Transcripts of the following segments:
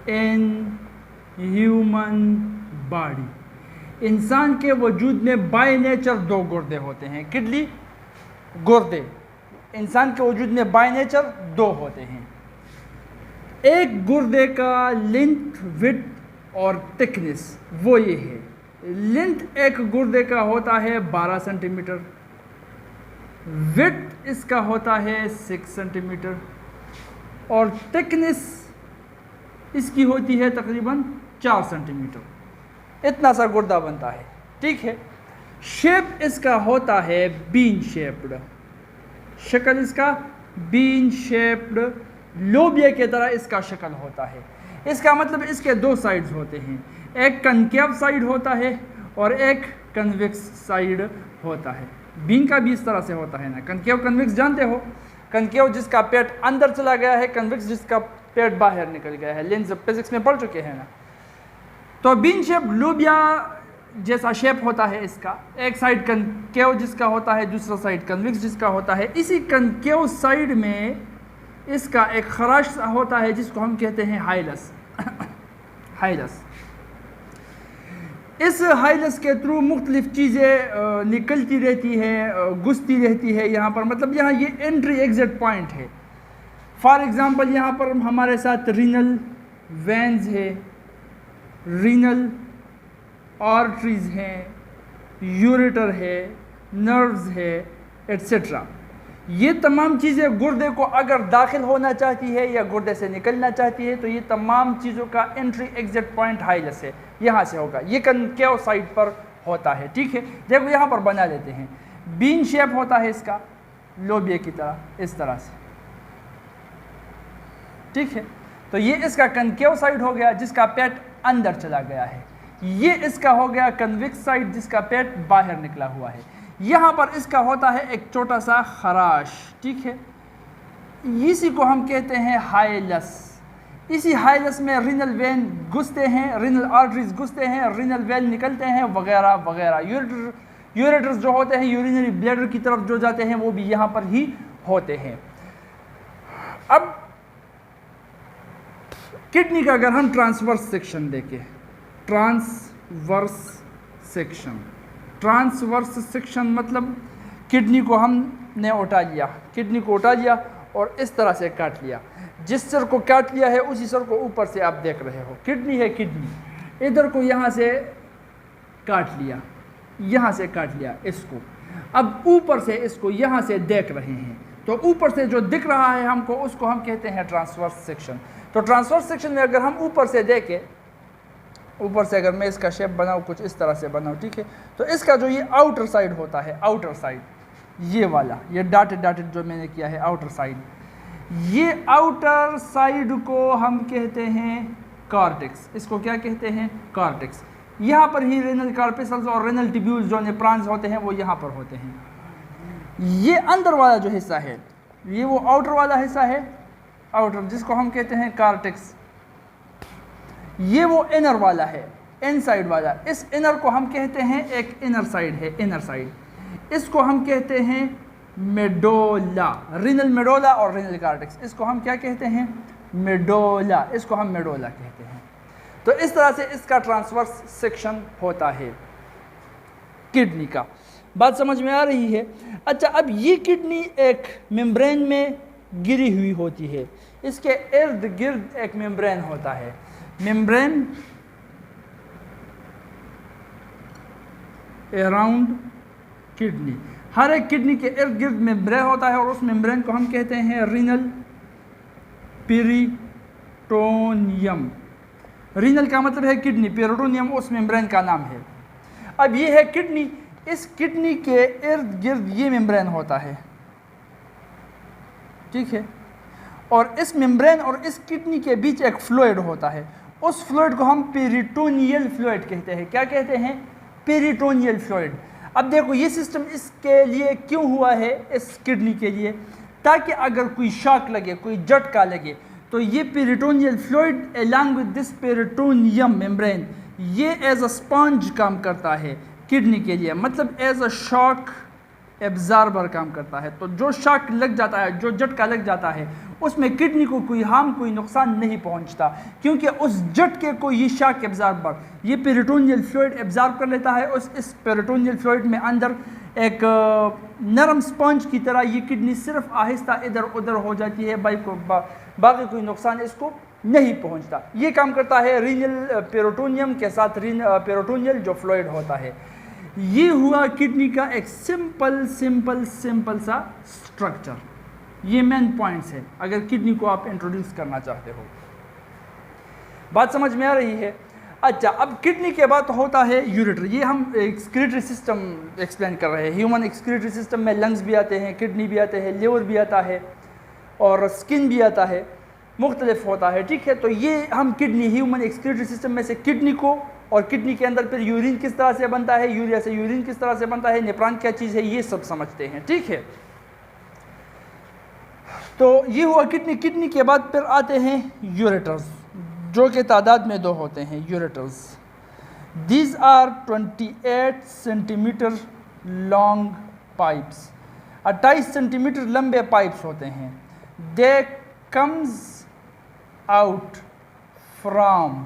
In human body. इंसान के वजूद में बाय नेचर 2 गुर्दे होते हैं। किडनी गुर्दे इंसान के वजूद में बाय नेचर 2 होते हैं। एक गुर्दे का लेंथ, विड्थ और थिकनेस वो ये है। लेंथ एक गुर्दे का होता है 12 सेंटीमीटर, विड्थ इसका होता है 6 सेंटीमीटर और थिकनेस इसकी होती है तकरीबन 4 सेंटीमीटर। इतना सा गुर्दा बनता है, ठीक है। शेप इसका होता है बीन शेप्ड, शक्ल इसका बीन शेप्ड, लोबिया की तरह इसका शक्ल होता है। इसका मतलब इसके 2 साइड्स होते हैं, एक कनकेव साइड होता है और एक कन्वेक्स साइड होता है। बीन का भी इस तरह से होता है ना, कनकेव कन्वेक्स जानते हो, कनकेव जिसका पेट अंदर चला गया है, कन्वेक्स जिसका पेट बाहर निकल गया है। लेंस फिजिक्स में पढ़ चुके हैं ना। तो बीन शेप लोबिया जैसा शेप होता है इसका, एक साइड कनकेव जिसका होता है, दूसरा साइड कन्वेक्स जिसका होता है। इसी कनकेव साइड में इसका एक खराश होता है जिसको हम कहते हैं हाइलस। हाइलस, इस हाइलस के थ्रू मुख्तलिफ चीज़ें निकलती रहती हैं, घुसती रहती है यहाँ पर। मतलब यहाँ ये एंट्री एग्जिट पॉइंट है। फॉर एग्ज़ाम्पल यहाँ पर हमारे साथ रीनल वेन्स है, रीनल आर्टरीज हैं, यूरेटर है, नर्व्स है, एट्सेट्रा। ये तमाम चीज़ें गुर्दे को अगर दाखिल होना चाहती है या गुर्दे से निकलना चाहती है तो ये तमाम चीज़ों का एंट्री एग्जिट पॉइंट हाइलस है, यहाँ से होगा। ये कनकेव साइड पर होता है, ठीक है। देखो यहाँ पर बना लेते हैं, बीन शेप होता है इसका लोबिया की तरह, इस तरह से, ठीक है। तो ये इसका कनकेव साइड हो गया जिसका पेट अंदर चला गया है। ये इसका हो गया कन्वेक्स साइड जिसका पेट बाहर निकला हुआ है। यहाँ पर इसका होता है एक छोटा सा खराश, ठीक है। इसी को हम कहते हैं हाइलस। इसी हाइलस में रिनल वेन घुसते हैं, रिनल आर्टरीज घुसते हैं, रिनल वेन निकलते हैं, वगैरह वगैरह। यूरेटर्स जो होते हैं यूरिनरी ब्लैडर की तरफ जो जाते हैं वो भी यहाँ पर ही होते हैं। अब किडनी का अगर हम ट्रांसवर्स सेक्शन देखें, ट्रांसवर्स सेक्शन, ट्रांसवर्स सेक्शन मतलब किडनी को हमने उठा लिया, किडनी को उठा लिया और इस तरह से काट लिया। जिस सर को काट लिया है उसी सर को ऊपर से आप देख रहे हो, किडनी है किडनी। इधर को यहाँ से काट लिया, यहाँ से काट लिया इसको, अब ऊपर से इसको यहाँ से देख रहे हैं। तो ऊपर से जो दिख रहा है हमको उसको हम कहते हैं ट्रांसवर्स सेक्शन। तो ट्रांसवर्स सेक्शन में अगर हम ऊपर से देखें, ऊपर से अगर मैं इसका शेप बनाऊँ कुछ इस तरह से बनाऊँ, ठीक है। तो इसका जो ये आउटर साइड होता है, आउटर साइड ये वाला, ये डॉटेड डॉटेड जो मैंने किया है आउटर साइड, ये आउटर साइड को हम कहते हैं कॉर्टेक्स। इसको क्या कहते हैं? कॉर्टेक्स। यहाँ पर ही रेनल कार्पेसल्स और रेनल ट्यूब्यूल्स जो नेफ्रॉन्स होते हैं वो यहाँ पर होते हैं। ये अंदर वाला जो हिस्सा है ये वो आउटर वाला हिस्सा है, आउटर, जिसको हम कहते हैं कॉर्टेक्स। ये वो इनर वाला है, इनसाइड वाला। इस इनर को हम कहते हैं, एक इनर साइड है, इनर साइड, इसको हम कहते हैं मेडोला। रिनल मेडोला और रिनल कॉर्टेक्स, इसको हम क्या कहते हैं? मेडोला। इसको हम मेडोला कहते हैं। तो इस तरह से इसका ट्रांसवर्स सेक्शन होता है किडनी का। बात समझ में आ रही है? अच्छा, अब ये किडनी एक मेम्ब्रेन में गिरी हुई होती है, इसके इर्द गिर्द एक मेम्ब्रेन होता है, मेम्ब्रेन अराउंड किडनी। हर एक किडनी के इर्द गिर्द मेम्ब्रेन होता है और उस मेम्ब्रेन को हम कहते हैं रीनल पेरिटोनियम। रीनल का मतलब है किडनी, पेरिटोनियम उस मेम्ब्रेन का नाम है। अब ये है किडनी, इस किडनी के इर्द गिर्द ये मेम्ब्रेन होता है, ठीक है। और इस मेम्ब्रेन और इस किडनी के बीच एक फ्लूइड होता है, उस फ्लूइड को हम पेरिटोनियल फ्लूइड कहते हैं। क्या कहते हैं? Peritoneal fluid. अब देखो ये सिस्टम इसके लिए क्यों हुआ है, इस किडनी के लिए, ताकि अगर कोई शॉक लगे, कोई झटका लगे, तो ये peritoneal fluid along with this peritoneum membrane ये एज अ स्पंज काम करता है किडनी के लिए। मतलब एज अ शॉक एब्जार्बर काम करता है। तो जो शॉक लग जाता है, जो झटका लग जाता है, उसमें किडनी को कोई हार्म, कोई नुकसान नहीं पहुंचता, क्योंकि उस झटके को ये शॉक एब्जार्बर, ये पेरिटोनियल फ्लूइड एब्जार्ब कर लेता है। इस पेरिटोनियल फ्लूइड में अंदर एक नरम स्पंज की तरह ये किडनी सिर्फ आहिस्ता इधर उधर हो जाती है, बाकी कोई नुकसान इसको नहीं पहुंचता। ये काम करता है रीनल पेरिटोनियम के साथ, पेरिटोनियल जो फ्लूइड होता है। ये हुआ किडनी का एक सिंपल सा स्ट्रक्चर। ये मेन पॉइंट्स है अगर किडनी को आप इंट्रोड्यूस करना चाहते हो। बात समझ में आ रही है? अच्छा, अब किडनी के बाद होता है यूरेटर। ये हम एक्सक्रीटरी सिस्टम एक्सप्लेन कर रहे हैं। ह्यूमन एक्सक्रीटरी सिस्टम में लंग्स भी आते हैं, किडनी भी आते हैं, लिवर भी आता है और स्किन भी आता है, मुख्तलिफ होता है, ठीक है। तो ये हम किडनी, ह्यूमन एक्सक्रीटरी सिस्टम में से किडनी को, और किडनी के अंदर फिर यूरिन किस तरह से बनता है, यूरिया से यूरिन किस तरह से बनता है, नेफ्रॉन क्या चीज़ है, ये सब समझते हैं, ठीक है। तो ये हुआ किडनी। किडनी के बाद फिर आते हैं यूरेटर्स, जो कि तादाद में 2 होते हैं ureters. These are 28 centimetre long pipes, 28 centimetre लंबे पाइप्स होते हैं। They comes out from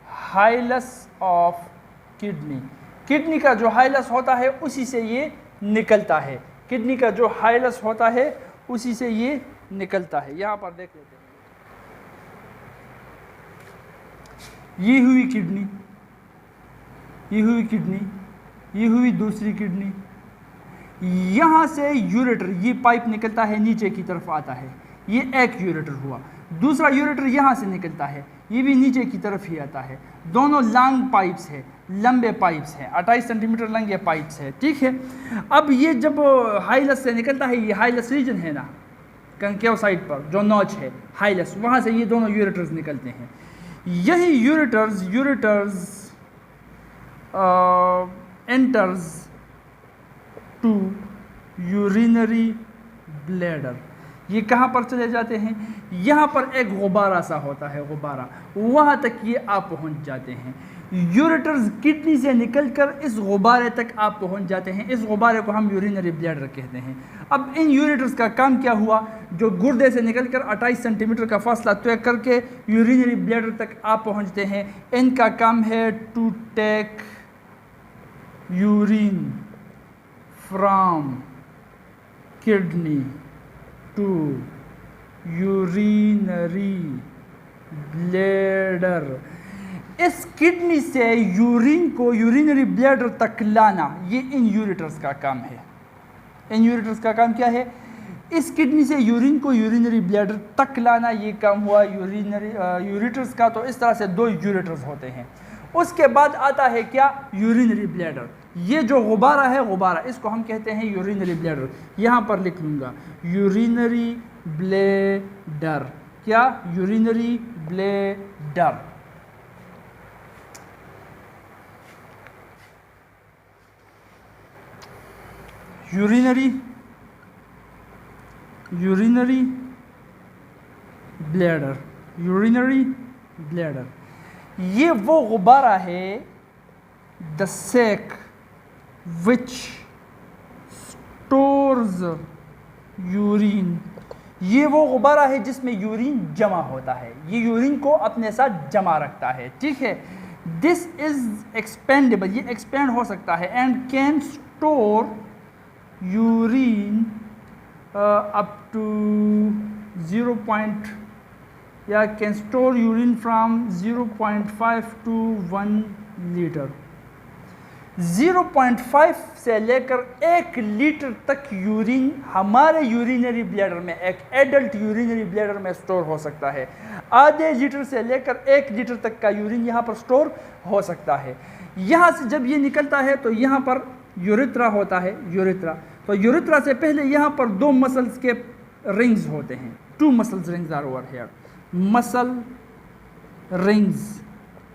hilus of kidney. Kidney का जो हाइलस होता है उसी से ये निकलता है। किडनी का जो हाइलस होता है उसी से ये निकलता है। यहाँ पर देख लेते हैं, ये हुई किडनी, ये हुई किडनी, ये हुई दूसरी किडनी। यहाँ से यूरेटर, ये पाइप निकलता है, नीचे की तरफ आता है, ये एक यूरेटर हुआ। दूसरा यूरेटर यहाँ से निकलता है, ये भी नीचे की तरफ ही आता है। दोनों लॉन्ग पाइप्स है, लंबे पाइप्स हैं, 28 सेंटीमीटर लंबे पाइप्स है, ठीक है। अब ये जब हाइलस से निकलता है, ये हाइलस रीजन है ना, कंकेव साइड पर जो नॉच है हाइलस, वहाँ से ये दोनों यूरेटर्स निकलते हैं। यही ureters enters to urinary bladder. ये कहाँ पर चले जाते हैं? यहाँ पर एक गुब्बारा सा होता है, गुब्बारा, वहाँ तक ये आप पहुँच जाते हैं। यूरेटर्स किडनी से निकलकर इस गुब्बारे तक आप पहुँच जाते हैं। इस गुब्बारे को हम यूरिनरी ब्लैडर कहते हैं। अब इन यूरेटर्स का काम क्या हुआ? जो गुर्दे से निकलकर 28 सेंटीमीटर का फासला तय करके यूरिनरी ब्लैडर तक आप पहुँचते हैं। इनका काम है to take urine from kidney to urinary bladder. इस किडनी से यूरिन को यूरिनरी ब्लैडर तक लाना, ये इन यूरेटर्स का काम है। इन यूरेटर्स का काम क्या है? इस किडनी से यूरिन को यूरिनरी ब्लैडर तक लाना, ये काम हुआ यूरेटर्स का। तो इस तरह से 2 यूरेटर्स होते हैं। उसके बाद आता है क्या? Urinary bladder. ये जो गुब्बारा है, गुब्बारा, इसको हम कहते हैं यूरिनरी ब्लैडर। यहाँ पर लिख लूँगा यूरिनरी ब्लैडर। क्या? Urinary bladder. Urinary bladder, urinary bladder, ये वो गुब्बारा है, the sac which stores urine. ये वो गुब्बारा है जिसमें यूरिन जमा होता है, ये यूरिन को अपने साथ जमा रखता है, ठीक है। दिस इज एक्सपेंडेबल, ये एक्सपेंड हो सकता है, and can store urine up to 0. या can store urine from 0.5 to 1 litre. 0.5 से लेकर 1 लीटर तक यूरिन हमारे यूरिनरी ब्लैडर में, एक एडल्ट यूरिनरी ब्लैडर में स्टोर हो सकता है। आधे लीटर से लेकर 1 लीटर तक का यूरिन यहाँ पर स्टोर हो सकता है। यहाँ से जब ये निकलता है तो यहाँ पर यूरेथ्रा होता है, यूरेथ्रा। तो यूरेथ्रा से पहले यहाँ पर 2 मसल्स के रिंग्स होते हैं। 2 muscles rings are over here, muscle rings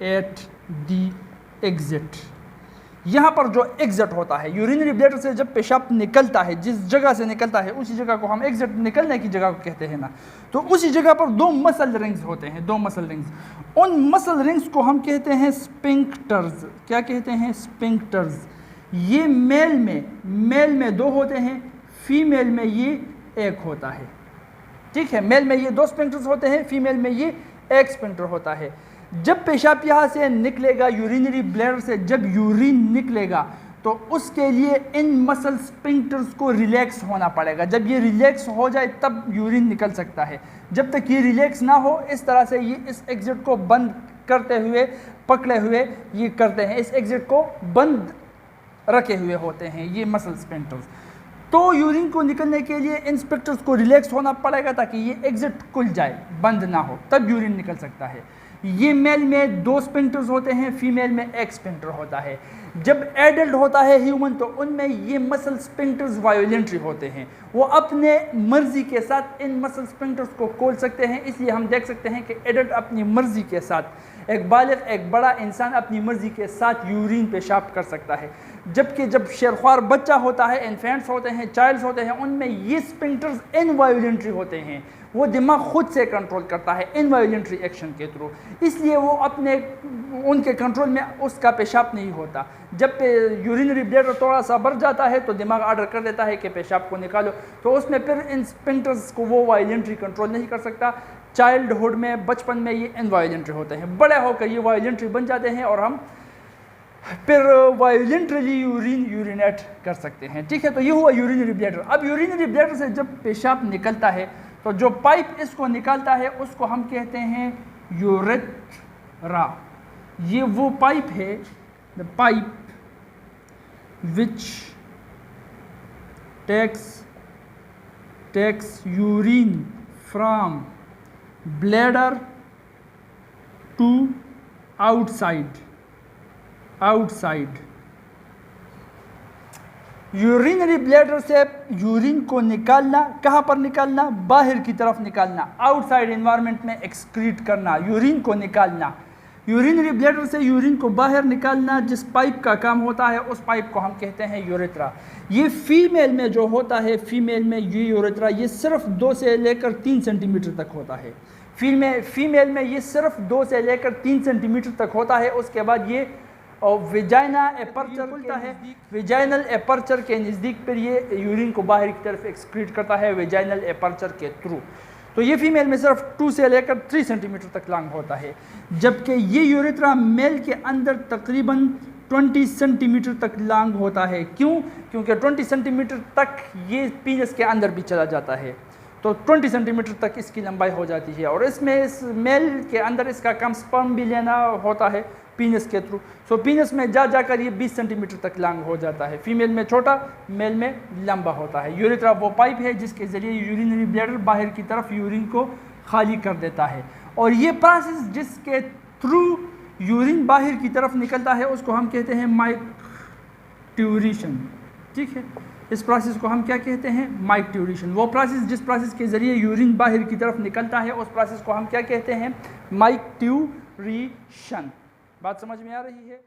at the exit. यहाँ पर जो एग्जिट होता है, यूरिनरी ब्लैडर से जब पेशाब निकलता है, जिस जगह से निकलता है उसी जगह को हम एग्जिट, निकलने की जगह को कहते हैं ना, तो उसी जगह पर 2 मसल रिंग्स होते हैं, 2 मसल रिंग्स। उन मसल रिंग्स को हम कहते हैं स्पिंक्टर्स। क्या कहते हैं? स्पिंक्टर्स। ये मेल में 2 होते हैं, फीमेल में ये 1 होता है। ठीक है, मेल में ये 2 स्पिंक्टर्स होते हैं, फीमेल में ये 1 स्पिंक्टर होता है। जब पेशाब यहाँ से निकलेगा यूरिनरी ब्लैडर से, जब यूरिन निकलेगा तो उसके लिए इन मसल स्पिंक्टर्स को रिलैक्स होना पड़ेगा। जब ये रिलैक्स हो जाए तब यूरिन निकल सकता है। जब तक ये रिलैक्स ना हो, इस तरह से ये इस एग्जिट को बंद करते हुए, पकड़े हुए ये करते हैं, इस एग्जिट को बंद रखे हुए होते हैं ये मसल स्पिंक्टर्स। तो यूरिन को निकलने के लिए इन स्पिंक्टर्स को रिलैक्स होना पड़ेगा ताकि ये एग्जिट खुल जाए, बंद ना हो, तब यूरिन निकल सकता है। ये मेल में 2 स्पिंक्टर्स होते हैं, फीमेल में 1 स्पिंक्टर होता है। जब एडल्ट होता है ह्यूमन तो उनमें ये मसल स्पिंक्टर्स वायोलेंट्री होते हैं, वो अपने मर्जी के साथ इन मसल स्पिंक्टर्स को खोल सकते हैं। इसलिए हम देख सकते हैं कि एडल्ट अपनी मर्जी के साथ, एक बालिग, एक बड़ा इंसान अपनी मर्जी के साथ यूरिन पेशाब कर सकता है। जबकि जब शेरख्वार बच्चा होता है, इन्फेंट्स होते हैं, चाइल्ड्स होते हैं, उनमें ये स्पिंक्टर्स इनवायोलेंट्री होते हैं, वो दिमाग खुद से कंट्रोल करता है इनवायोलेंट्री एक्शन के थ्रू। इसलिए वो अपने उनके कंट्रोल में उसका पेशाब नहीं होता। जब यूरिनरी ब्लैडर थोड़ा सा बढ़ जाता है तो दिमाग ऑर्डर कर देता है कि पेशाब को निकालो, तो उसमें फिर इन स्पिंक्टर्स को वो वायोलेंट्री कंट्रोल नहीं कर सकता। चाइल्डहुड में, बचपन में ये इनवायोलेंट्री होते हैं, बड़े होकर ये वायोलेंट्री बन जाते हैं और हम फिर वायोलेंटली यूरिनेट कर सकते हैं। ठीक है, तो ये हुआ यूरिनरी ब्लैडर। अब यूरिनरी ब्लैडर से जब पेशाब निकलता है तो जो पाइप इसको निकालता है उसको हम कहते हैं यूरेथ्रा। ये वो पाइप है, the pipe which takes urine from bladder to outside. Urinary bladder से यूरिन को निकालना, कहाँ पर निकालना? बाहर की तरफ निकालना, आउटसाइड एनवायरनमेंट में एक्सक्रीट करना, यूरिन को निकालना। यूरिनरी ब्लैडर से यूरिन को बाहर निकालना जिस पाइप का काम होता है उस पाइप को हम कहते हैं यूरेथ्रा। ये फीमेल में जो होता है, फीमेल में ये यूरेथ्रा ये सिर्फ 2 से लेकर 3 सेंटीमीटर तक होता है। फीमेल में ये सिर्फ 2 से लेकर 3 सेंटीमीटर तक होता है। उसके बाद ये और विजाइना एपर्चर खुलता है, विजाइनल एपर्चर के नज़दीक पर ये यूरिन को बाहर की तरफ एक्सक्रीट करता है विजाइनल एपर्चर के थ्रू। तो ये फीमेल में सिर्फ 2 से लेकर 3 सेंटीमीटर तक लॉन्ग होता है, जबकि ये यूरेथ्रा मेल के अंदर तकरीबन 20 सेंटीमीटर तक लॉन्ग होता है। क्यों? क्योंकि 20 सेंटीमीटर तक ये पीनस के अंदर भी चला जाता है, तो 20 सेंटीमीटर तक इसकी लंबाई हो जाती है। और इसमें इस मेल के अंदर इसका काम स्पर्म भी लेना होता है पीनस के थ्रू। सो पीनस में जाकर ये 20 सेंटीमीटर तक लॉन्ग हो जाता है। फीमेल में छोटा, मेल में लंबा होता है। यूरेथ्रा वो पाइप है जिसके ज़रिए यूरिनरी ब्लैडर बाहर की तरफ यूरिन को खाली कर देता है। और ये प्रोसेस जिसके थ्रू यूरिन बाहर की तरफ निकलता है उसको हम कहते हैं माइक्ट्यूरेशन। ठीक है, इस प्रोसेस को हम क्या कहते हैं? माइक्ट्यूरेशन। वो प्रोसेस जिस प्रोसेस के ज़रिए यूरिन बाहर की तरफ निकलता है उस प्रोसेस को हम क्या कहते हैं? माइक्ट्यूरेशन। बात समझ में आ रही है?